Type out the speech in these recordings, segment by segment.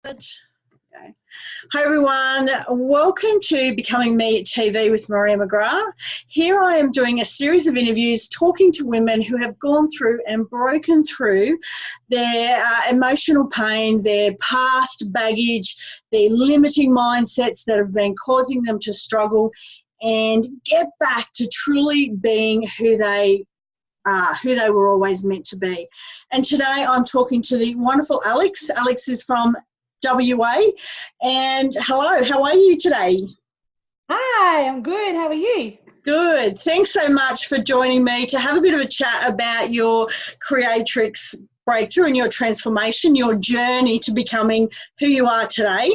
Okay. Hi everyone, welcome to Becoming Me TV with Maria McGrath. Here I am doing a series of interviews talking to women who have gone through and broken through their emotional pain, their past baggage, their limiting mindsets that have been causing them to struggle and get back to truly being who they were always meant to be. And today I'm talking to the wonderful Alex. Alex is from WA. And hello, how are you today? Hi, I'm good. How are you? Good. Thanks so much for joining me to have a bit of a chat about your creatrix breakthrough and your transformation, your journey to becoming who you are today.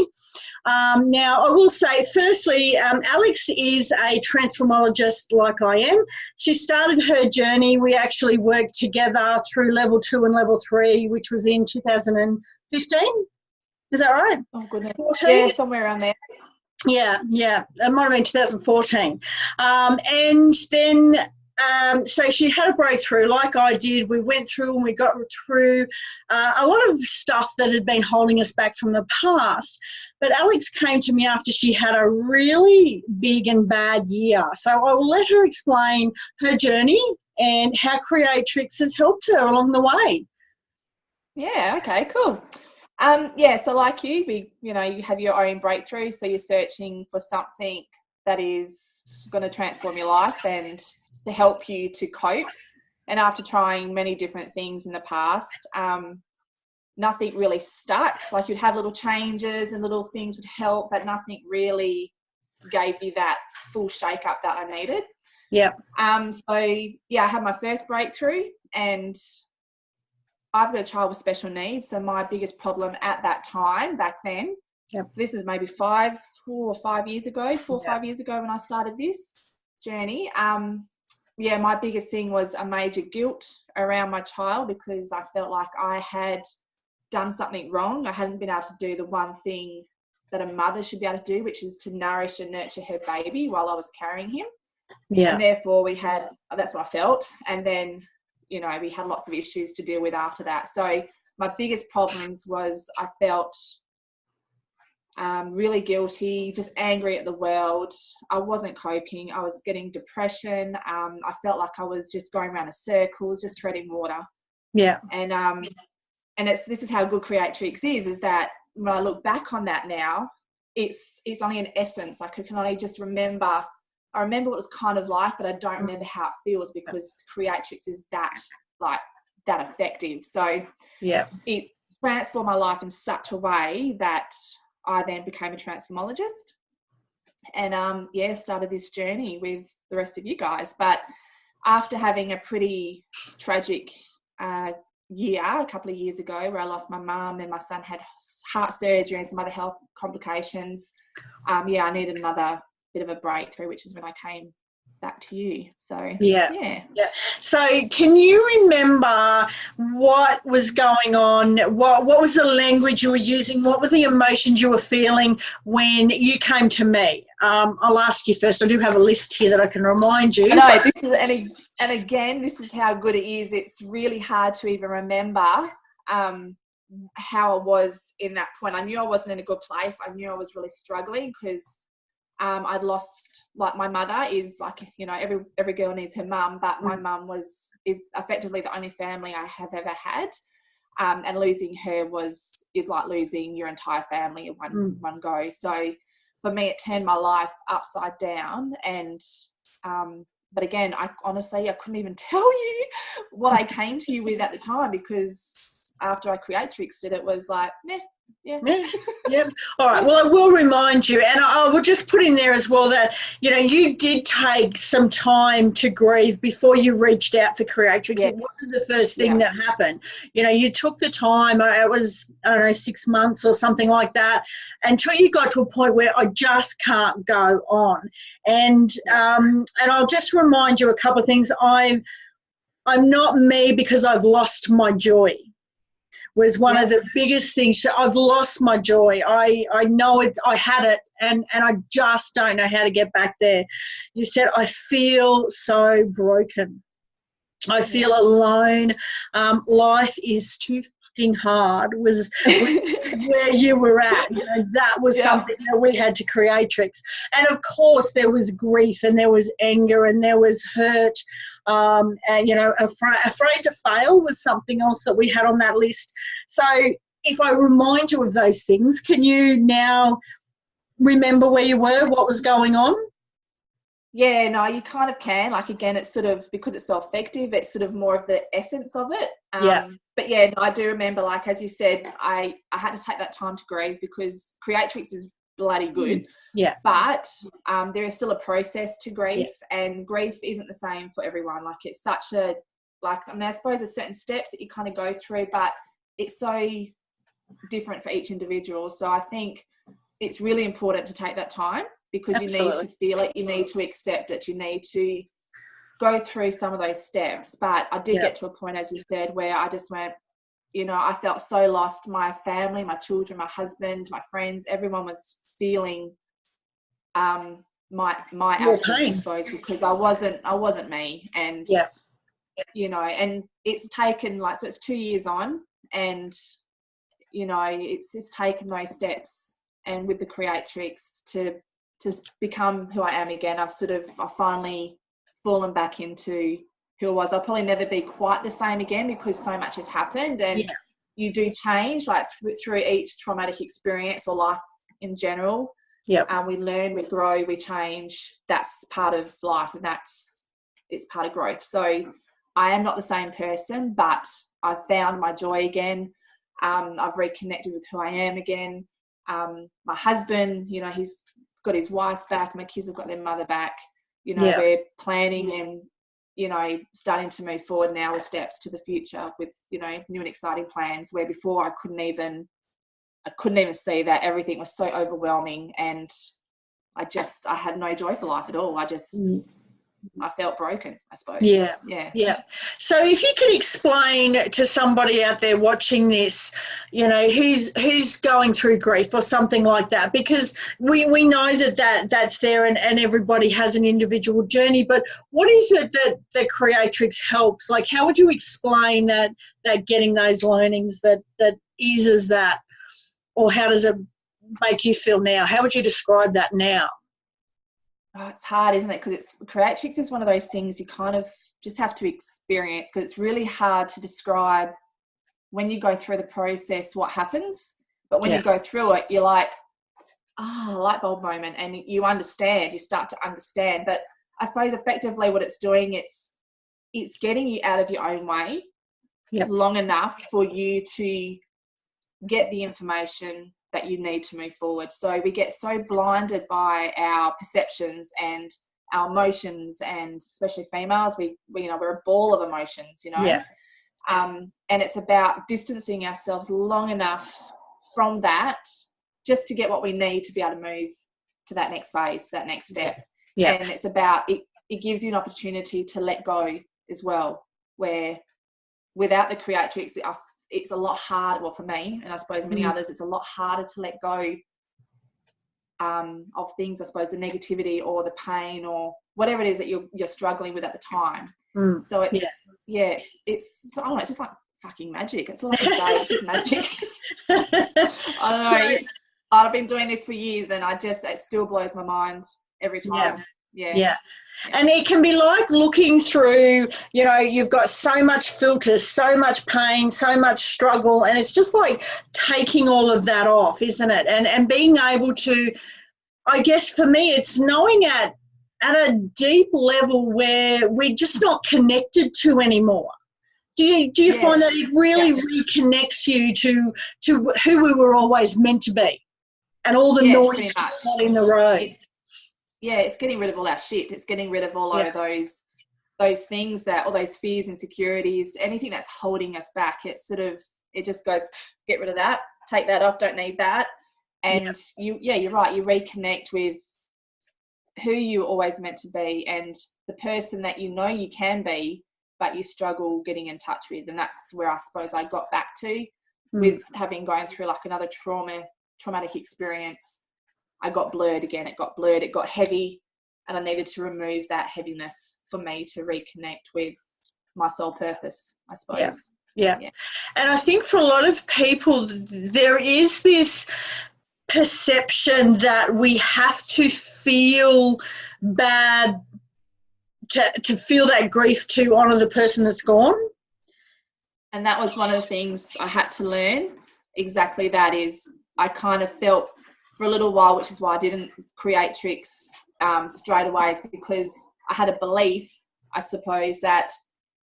Now, I will say, firstly, Alex is a transformologist like I am. She started her journey. We actually worked together through level 2 and level 3, which was in 2015. Is that right? Oh, goodness. 14? Yeah, somewhere around there. Yeah. It might have been 2014. And then, so she had a breakthrough like I did. We went through and we got through a lot of stuff that had been holding us back from the past. But Alex came to me after she had a really big and bad year. So I will let her explain her journey and how Creatrix has helped her along the way. Yeah, okay, cool. So like you have your own breakthrough, so you're searching for something that is going to transform your life and to help you to cope. And after trying many different things in the past, nothing really stuck. Like you'd have little changes and little things would help, but nothing really gave you that full shake up that I needed. Yeah. I had my first breakthrough, and I've got a child with special needs. So my biggest problem at that time, back then, so this is maybe 4 or 5 years ago when I started this journey. My biggest thing was a major guilt around my child because I felt like I had done something wrong. I hadn't been able to do the one thing that a mother should be able to do, which is to nourish and nurture her baby while I was carrying him. Yeah. And therefore that's what I felt. And then we had lots of issues to deal with after that. So my biggest problems was I felt really guilty, just angry at the world. I wasn't coping. I was getting depression. I felt like I was just going around in circles, just treading water. Yeah. And this is how good Creatrix is that when I look back on that now, it's only an essence. Like I can only just remember. I remember what it was kind of like, but I don't remember how it feels because Creatrix is that effective. So it transformed my life in such a way that I then became a transformologist and started this journey with the rest of you guys. But after having a pretty tragic year a couple of years ago where I lost my mum and my son had heart surgery and some other health complications, I needed another bit of a breakthrough, which is when I came back to you. So yeah. So can you remember what was going on? What was the language you were using? What were the emotions you were feeling when you came to me? I'll ask you first. I do have a list here that I can remind you. I know this is again, this is how good it is. It's really hard to even remember how I was in that point. I knew I wasn't in a good place. I knew I was really struggling because I'd lost, like, my mother is like, every girl needs her mum, but my mum is effectively the only family I have ever had. And losing her is like losing your entire family in one go. So for me, it turned my life upside down. And, but again, I couldn't even tell you what I came to you with at the time, because after I Creatrixed it, it was like, yeah. All right. Well, I will remind you, and I will just put in there as well that, you did take some time to grieve before you reached out for Creatrix. Yes. It wasn't the first thing that happened. You took the time. It was, 6 months or something like that, until you got to a point where I just can't go on. And I'll just remind you a couple of things. I'm not me because I've lost my joy. Was one of the biggest things. I've lost my joy. I know it. I had it, and I just don't know how to get back there. You said, I feel so broken. I feel alone. Life is too fucking hard was where you were at. You know, that was something that we had to Creatrix. And of course there was grief and there was anger and there was hurt. And, you know, afraid to fail was something else that we had on that list. So if I remind you of those things, can you now remember where you were, what was going on? Yeah, no, you kind of can. Like, again, it's sort of, because it's so effective, it's sort of more of the essence of it. But yeah, no, I do remember, like, as you said, I had to take that time to grieve, because Creatrix is bloody good. Yeah. But there is still a process to grief, and grief isn't the same for everyone. Like, it's such a, like, I mean, I suppose there's certain steps that you kind of go through, but it's so different for each individual. So I think it's really important to take that time, because you need to feel it, you need to accept it, you need to go through some of those steps. But I did get to a point, as you said, where I just went, you know, I felt so lost. My family, my children, my husband, my friends, everyone was feeling my absence, I suppose, because I wasn't me. And you know, and it's taken, like, so it's 2 years on, and you know, it's taken those steps, and with the Creatrix to become who I am again. I finally fallen back into who I was. I'll probably never be quite the same again, because so much has happened, and you do change, like through each traumatic experience or life in general. We learn, we grow, we change. That's part of life, and it's part of growth. So I am not the same person, but I've found my joy again. I've reconnected with who I am again. My husband, you know, he's got his wife back. My kids have got their mother back. You know, we're planning and, you know, starting to move forward now with steps to the future with, you know, new and exciting plans, where before I couldn't even see that. Everything was so overwhelming, and I had no joy for life at all. I felt broken, I suppose. Yeah. So if you could explain to somebody out there watching this, you know, who's going through grief or something like that, because we know that's there, and everybody has an individual journey, but what is it that Creatrix helps? Like, how would you explain that getting those learnings that eases that, or how does it make you feel now? How would you describe that now? Oh, it's hard, isn't it? Because Creatrix is one of those things you kind of just have to experience, because it's really hard to describe when you go through the process what happens. But when you go through it, you're like, light bulb moment, and you start to understand. But I suppose effectively what it's doing, it's getting you out of your own way long enough for you to get the information that you need to move forward. So we get so blinded by our perceptions and our emotions, and especially females, we you know, we're a ball of emotions, you know. And it's about distancing ourselves long enough from that just to get what we need to be able to move to that next phase, that next step. And it's about it gives you an opportunity to let go as well, where without the Creatrix, it's a lot harder, well, for me, and I suppose many others, it's a lot harder to let go of things, I suppose, the negativity or the pain or whatever it is that you're struggling with at the time. So it's I don't know, it's just like fucking magic. That's all I can say. It's just magic. I don't know. I've been doing this for years, and it still blows my mind every time. Yeah. And it can be like looking through, you know, you've got so much filters, so much pain, so much struggle, and it's just like taking all of that off, isn't it? And being able to, I guess for me, it's knowing at a deep level where we're just not connected to anymore. Do you find that it really reconnects you to who we were always meant to be, and all the noise in the road? It's getting rid of all our shit. It's getting rid of all of those things, all those fears, insecurities, anything that's holding us back. It just goes, get rid of that, take that off, don't need that. And you're right. You reconnect with who you always meant to be, and the person that you know you can be, but you struggle getting in touch with. And that's where I suppose I got back to with having gone through like another traumatic experience. I got blurred again. It got blurred. It got heavy, and I needed to remove that heaviness for me to reconnect with my soul purpose, I suppose. Yeah. And I think for a lot of people, there is this perception that we have to feel bad to feel that grief to honour the person that's gone. And that was one of the things I had to learn. Exactly that is, I kind of felt for a little while, which is why I didn't create Tricks straight away, is because I had a belief, I suppose, that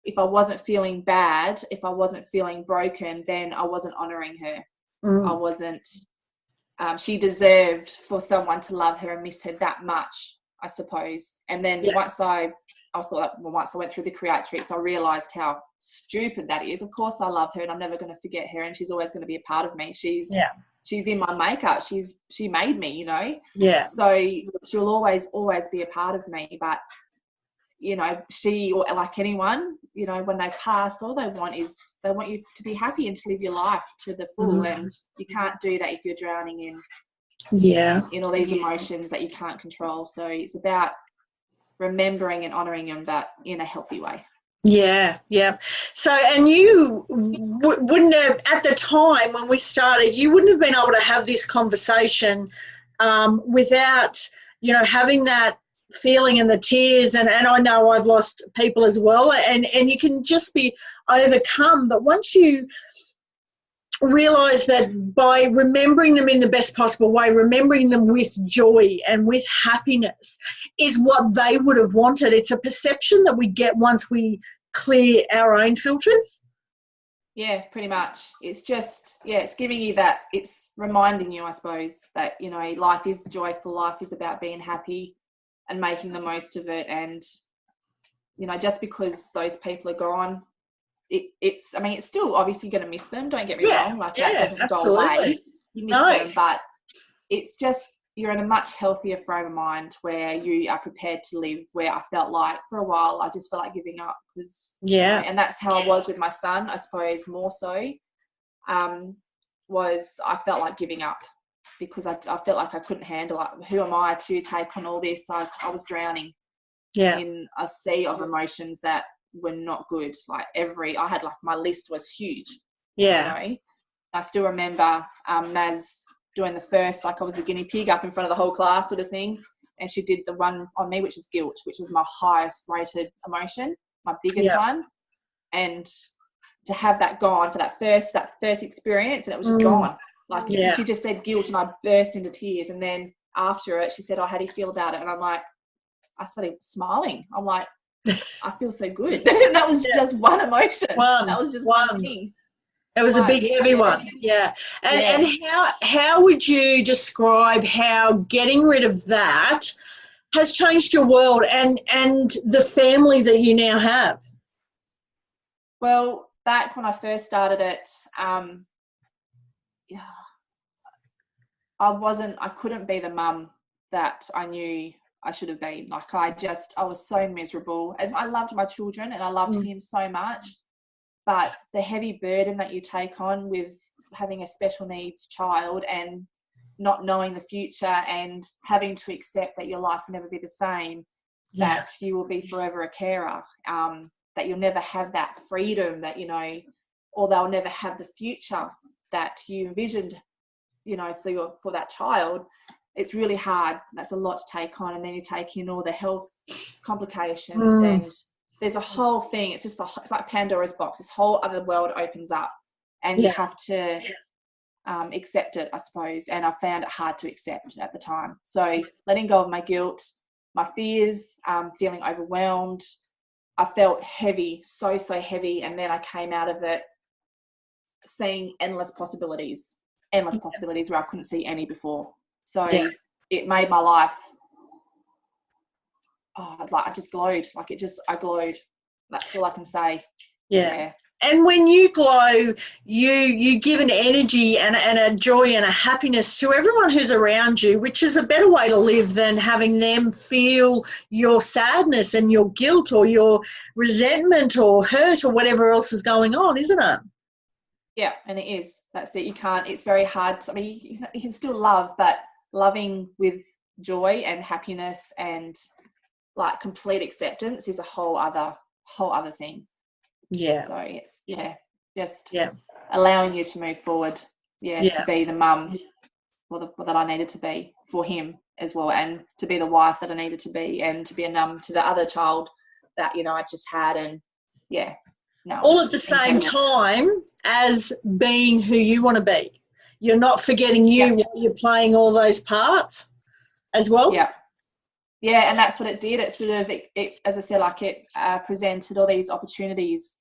if I wasn't feeling bad, if I wasn't feeling broken, then I wasn't honouring her. I wasn't, she deserved for someone to love her and miss her that much, I suppose. And then once I went through the creatrix, I realised how stupid that is. Of course I love her and I'm never going to forget her, and she's always going to be a part of me. She's in my makeup. She made me, you know. Yeah. So she'll always be a part of me. But you know, she, or like anyone, you know, when they've passed, all they want you to be happy and to live your life to the full. And you can't do that if you're drowning in all these emotions that you can't control. So it's about remembering and honouring them, but in a healthy way. Yeah. So, and you wouldn't have, at the time when we started, you wouldn't have been able to have this conversation without, you know, having that feeling and the tears, and I know I've lost people as well, and you can just be overcome. But once you realise that by remembering them in the best possible way, remembering them with joy and with happiness is what they would have wanted. It's a perception that we get once we clear our own filters. Yeah, pretty much. It's just, it's giving you that, it's reminding you, I suppose, that, you know, life is joyful, life is about being happy and making the most of it. And, you know, just because those people are gone, it's still obviously going to miss them, don't get me wrong, like that doesn't go away, you miss them, but it's just, you're in a much healthier frame of mind where you are prepared to live. Where I felt like for a while I just felt like giving up, because you know, and that's how I was with my son, I suppose, more so, was I felt like giving up, because I felt like I couldn't handle it. Who am I to take on all this? I was drowning in a sea of emotions that were not good. Like I had, like, my list was huge. You know? I still remember Maz doing the first, like I was the guinea pig up in front of the whole class sort of thing, and she did the one on me, which is guilt, which was my highest rated emotion, my biggest one. And to have that gone for that first experience, and it was just gone. Like she just said guilt and I burst into tears, and then after it she said, "Oh, how do you feel about it?" And I'm like, I started smiling. I'm like, I feel so good. That was just one emotion. That was just one thing. It was a big heavy one. And how would you describe how getting rid of that has changed your world and the family that you now have? Well, back when I first started it, I couldn't be the mum that I knew I should have been. Like I was so miserable. As I loved my children and I loved him so much, but the heavy burden that you take on with having a special needs child and not knowing the future and having to accept that your life will never be the same, that you will be forever a carer, that you'll never have that freedom that, you know, or they'll never have the future that you envisioned, you know, for that child. It's really hard. That's a lot to take on. And then you take in all the health complications and there's a whole thing. It's just it's like Pandora's box. This whole other world opens up and you have to accept it, I suppose. And I found it hard to accept at the time. So letting go of my guilt, my fears, feeling overwhelmed. I felt heavy, so heavy. And then I came out of it seeing endless possibilities where I couldn't see any before. So it made my life, I just glowed. I glowed. That's all I can say. Yeah. And when you glow, you give an energy and a joy and a happiness to everyone who's around you, which is a better way to live than having them feel your sadness and your guilt or your resentment or hurt or whatever else is going on, isn't it? Yeah, and it is. That's it. You can't, it's very hard. I mean, you can still love, but loving with joy and happiness and like complete acceptance is a whole other thing. Yeah. So it's just allowing you to move forward, to be the mum that I needed to be for him as well, and to be the wife that I needed to be, and to be a mum to the other child that, you know, I just had. And all at the same time as being who you want to be. You're not forgetting you while you're playing all those parts as well. Yeah, and that's what it did. It sort of, it as I said, like it presented all these opportunities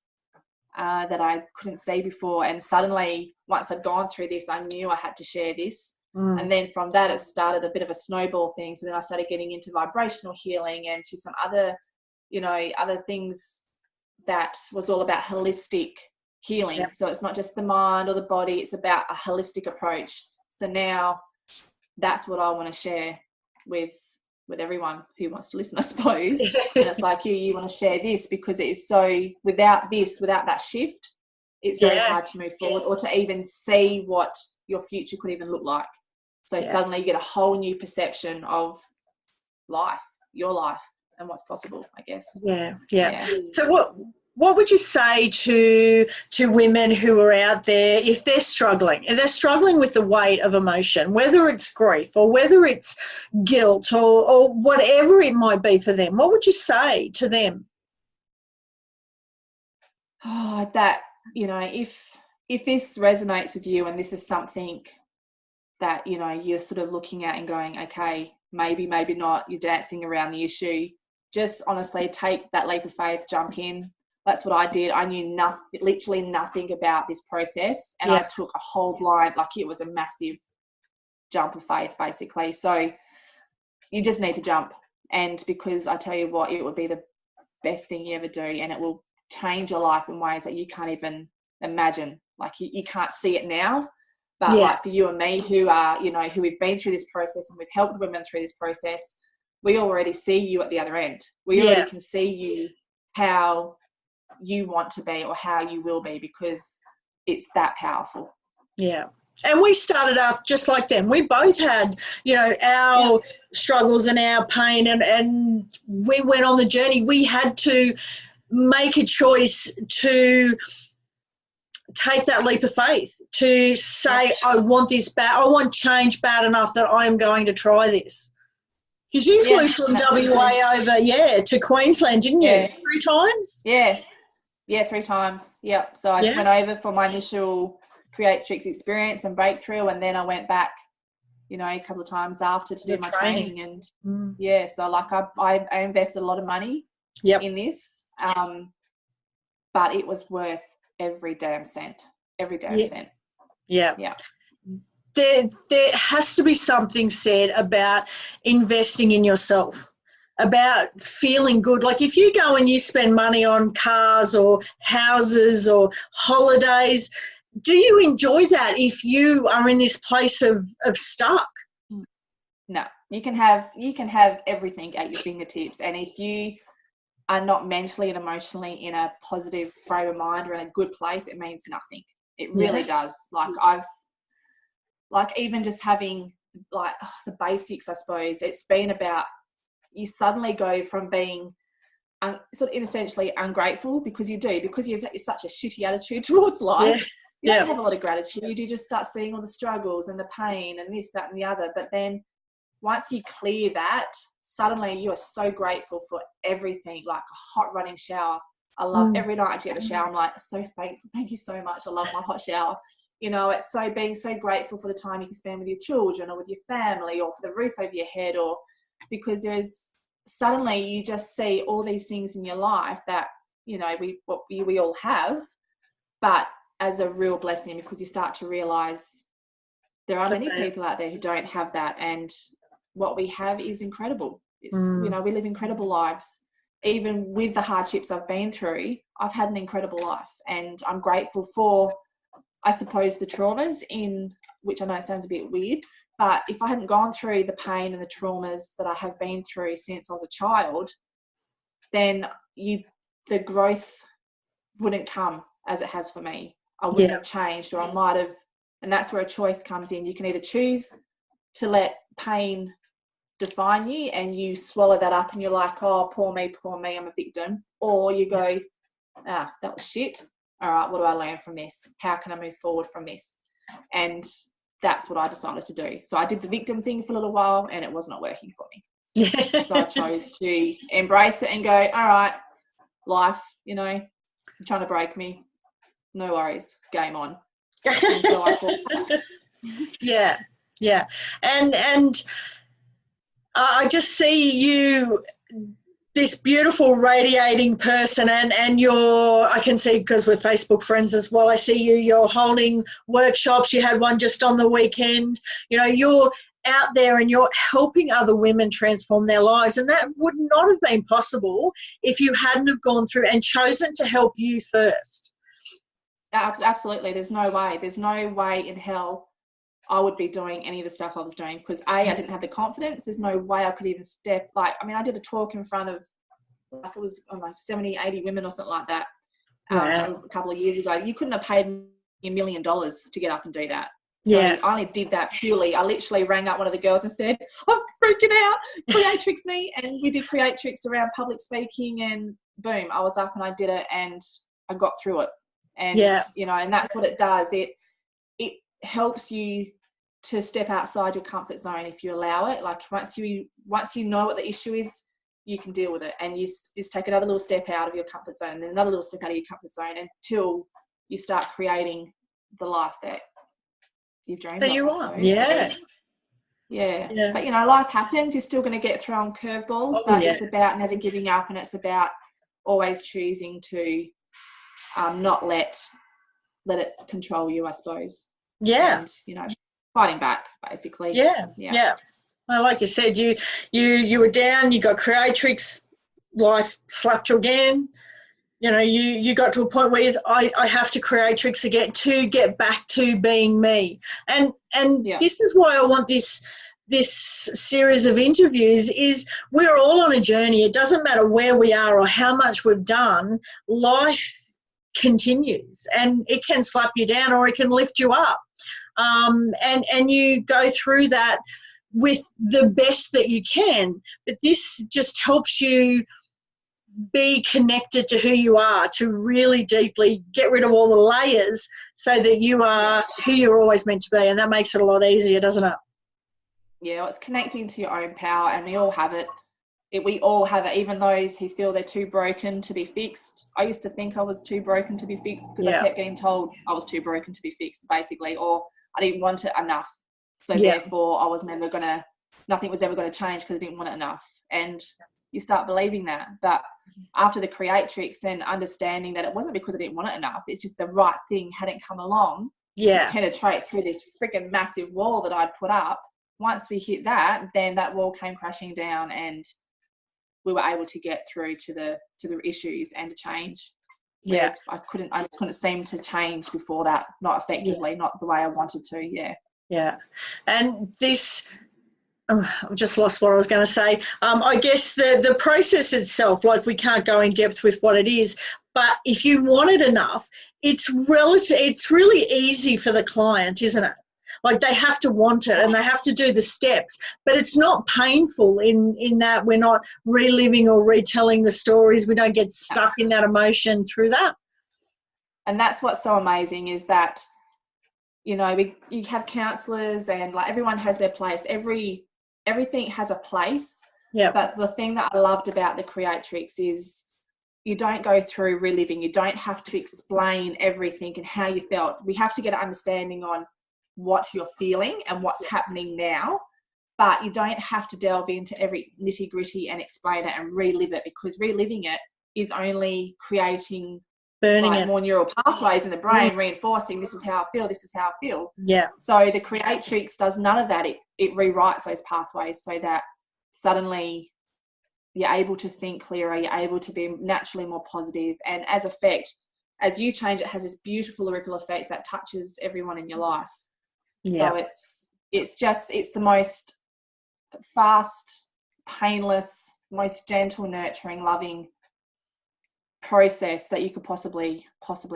that I couldn't see before. And suddenly, once I'd gone through this, I knew I had to share this. And then from that, it started a bit of a snowball thing. So then I started getting into vibrational healing and to some other, you know, other things that was all about holistic healing. So it's not just the mind or the body, it's about a holistic approach. So now that's what I want to share with everyone who wants to listen, I suppose. And it's like, you want to share this because it is so, without that shift, it's very hard to move forward or to even see what your future could even look like. So suddenly you get a whole new perception of life, your life, and what's possible, I guess. Yeah. So what would you say to women who are out there if they're struggling with the weight of emotion, whether it's grief or whether it's guilt or whatever it might be for them? What would you say to them? Oh, that, you know, if this resonates with you and this is something that, you know, you're sort of looking at and going, okay, maybe not, you're dancing around the issue, just honestly take that leap of faith, jump in. That's what I did. I knew literally nothing about this process, and I took a whole blind, like it was a massive jump of faith, basically. So you just need to jump, and because I tell you what, it would be the best thing you ever do, and it will change your life in ways that you can't even imagine. Like you can't see it now, but like for you and me, who are, you know, who we've been through this process and we've helped women through this process, we already see you at the other end. We already can see you how you want to be or how you will be, because it's that powerful. And we started off just like them. We both had, you know, our struggles and our pain, and we went on the journey. We had to make a choice to take that leap of faith, to say, I want this bad, I want change bad enough that I'm going to try this. Because you flew from WA over, to Queensland, didn't you? 3 times? Yeah, 3 times. Yep. So I went over for my initial Creatrix experience and breakthrough, and then I went back, you know, a couple of times after to do my training. And so like I invested a lot of money in this, but it was worth every damn cent. There has to be something said about investing in yourself, about feeling good. Like if you go and you spend money on cars or houses or holidays, do you enjoy that if you are in this place of stuck? No, you can have everything at your fingertips, and if you are not mentally and emotionally in a positive frame of mind or in a good place, it means nothing. It really does. Like even just having like the basics, I suppose, it's been about, you suddenly go from being sort of essentially ungrateful because you've such a shitty attitude towards life. You don't have a lot of gratitude. You just start seeing all the struggles and the pain and this, that, and the other. But then once you clear that, suddenly you are so grateful for everything, like a hot running shower. I love every night I get the shower. I'm like, so thankful. Thank you so much. I love my hot shower. You know, it's so being so grateful for the time you can spend with your children or with your family or for the roof over your head, or because there's suddenly you just see all these things in your life that, you know, we all have, but as a real blessing, because you start to realize there are many people out there who don't have that, and what we have is incredible. It's, you know, we live incredible lives. Even with the hardships I've been through, I've had an incredible life, and I'm grateful for, I suppose, the traumas, in which I know it sounds a bit weird, but if I hadn't gone through the pain and the traumas that I have been through since I was a child, then the growth wouldn't come as it has for me. I wouldn't have changed, or I might have, and that's where a choice comes in. You can either choose to let pain define you and you swallow that up and you're like, oh, poor me, I'm a victim, or you go, that was shit, all right, what do I learn from this? How can I move forward from this? And that's what I decided to do. So I did the victim thing for a little while and it was not working for me. So I chose to embrace it and go, all right, life, you know, you're trying to break me. No worries, game on. And so I thought, yeah. And I just see you, this beautiful radiating person, and I can see, because we're Facebook friends as well, I see you're holding workshops. You had one just on the weekend. You know, you're out there and you're helping other women transform their lives, and that would not have been possible if you hadn't have gone through and chosen to help you first. Absolutely. There's no way in hell I would be doing any of the stuff I was doing, because I didn't have the confidence. There's no way I could even step, I did a talk in front of, it was 70, 80 women or something like that. Wow. A couple of years ago. You couldn't have paid me $1 million to get up and do that. So I only did that purely. I literally rang up one of the girls and said, I'm freaking out, Creatrix me. And we did Creatrix around public speaking, and boom, I was up and I did it and I got through it. And, you know, and that's what it does. It helps you to step outside your comfort zone if you allow it. Like once you know what the issue is, you can deal with it, and you just take another little step out of your comfort zone, and then another little step out of your comfort zone until you start creating the life that you've dreamed of. That you want. Yeah. Yeah. But, you know, life happens. You're still going to get thrown curveballs, but it's about never giving up, and it's about always choosing to not let it control you, I suppose. Yeah. And, you know, fighting back, basically. Yeah. Well, like you said, you were down, you got Creatrix, life slapped you again. You know, you got to a point where I have to Creatrix again to get back to being me. And this is why I want this series of interviews. Is we're all on a journey. It doesn't matter where we are or how much we've done. Life continues, and it can slap you down or it can lift you up. And you go through that with the best that you can. But this just helps you be connected to who you are, to really deeply get rid of all the layers so that you are who you're always meant to be. And that makes it a lot easier, doesn't it? Yeah, well, it's connecting to your own power, and we all have it. We all have it, even those who feel they're too broken to be fixed. I used to think I was too broken to be fixed because I kept getting told I was too broken to be fixed, basically, or I didn't want it enough. So therefore nothing was ever going to change because I didn't want it enough. And you start believing that. But after the Creatrix and understanding that it wasn't because I didn't want it enough, it's just the right thing hadn't come along to penetrate through this freaking massive wall that I'd put up. Once we hit that, then that wall came crashing down, and we were able to get through to the issues and to change. I just couldn't seem to change before that, not effectively, not the way I wanted to. And this, I've just lost what I was going to say. I guess the process itself, like, we can't go in depth with what it is, but if you want it enough, it's really easy for the client, isn't it? Like, they have to want it and they have to do the steps, but it's not painful in that we're not reliving or retelling the stories. We don't get stuck in that emotion through that. And that's what's so amazing, is that, you know, you have counsellors, and like everyone has their place. Everything has a place. Yeah. But the thing that I loved about the Creatrix is you don't go through reliving. You don't have to explain everything and how you felt. We have to get an understanding on what you're feeling and what's happening now, but you don't have to delve into every nitty gritty and explain it and relive it, because reliving it is only creating more neural pathways in the brain, reinforcing this is how I feel. Yeah. So the Creatrix does none of that. It rewrites those pathways so that suddenly you're able to think clearer, you're able to be naturally more positive, and as you change, it has this beautiful ripple effect that touches everyone in your life. Yeah. So it's the most fast, painless, most gentle, nurturing, loving process that you could possibly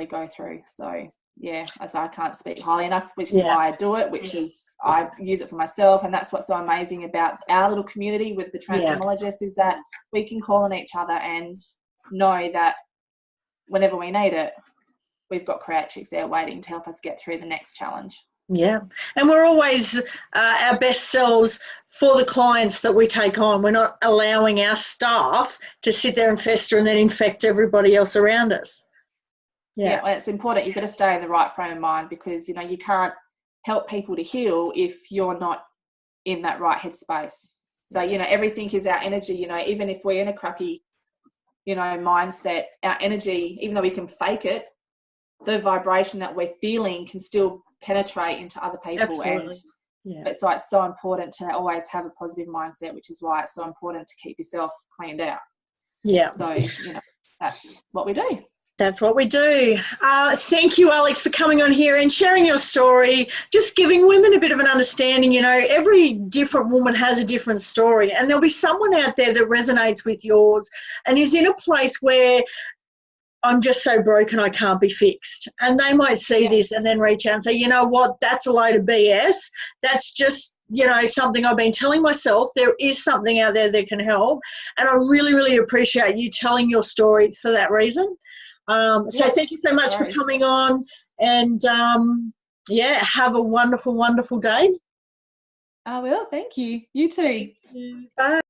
go through. So yeah, as I can't speak highly enough, which is why I do it, which is I use it for myself. And that's what's so amazing about our little community with the Transformologists, is that we can call on each other and know that whenever we need it, we've got Creatrix there waiting to help us get through the next challenge. Yeah, and we're always our best selves for the clients that we take on. We're not allowing our staff to sit there and fester and then infect everybody else around us. Yeah, well, it's important. You've got to stay in the right frame of mind, because, you know, you can't help people to heal if you're not in that right headspace. So, you know, everything is our energy. You know, even if we're in a crappy, you know, mindset, our energy, even though we can fake it, the vibration that we're feeling can still penetrate into other people. Absolutely. And it's like so important to always have a positive mindset, which is why it's so important to keep yourself cleaned out. Yeah. So, you know, that's what we do. That's what we do. Thank you, Alex, for coming on here and sharing your story, just giving women a bit of an understanding. You know, every different woman has a different story, and there'll be someone out there that resonates with yours and is in a place where I'm just so broken I can't be fixed. And they might see this and then reach out and say, you know what, that's a load of BS. That's just, you know, something I've been telling myself. There is something out there that can help. And I really, really appreciate you telling your story for that reason. So thank you so much for coming on, and have a wonderful, wonderful day. I will. Thank you. You too. Bye.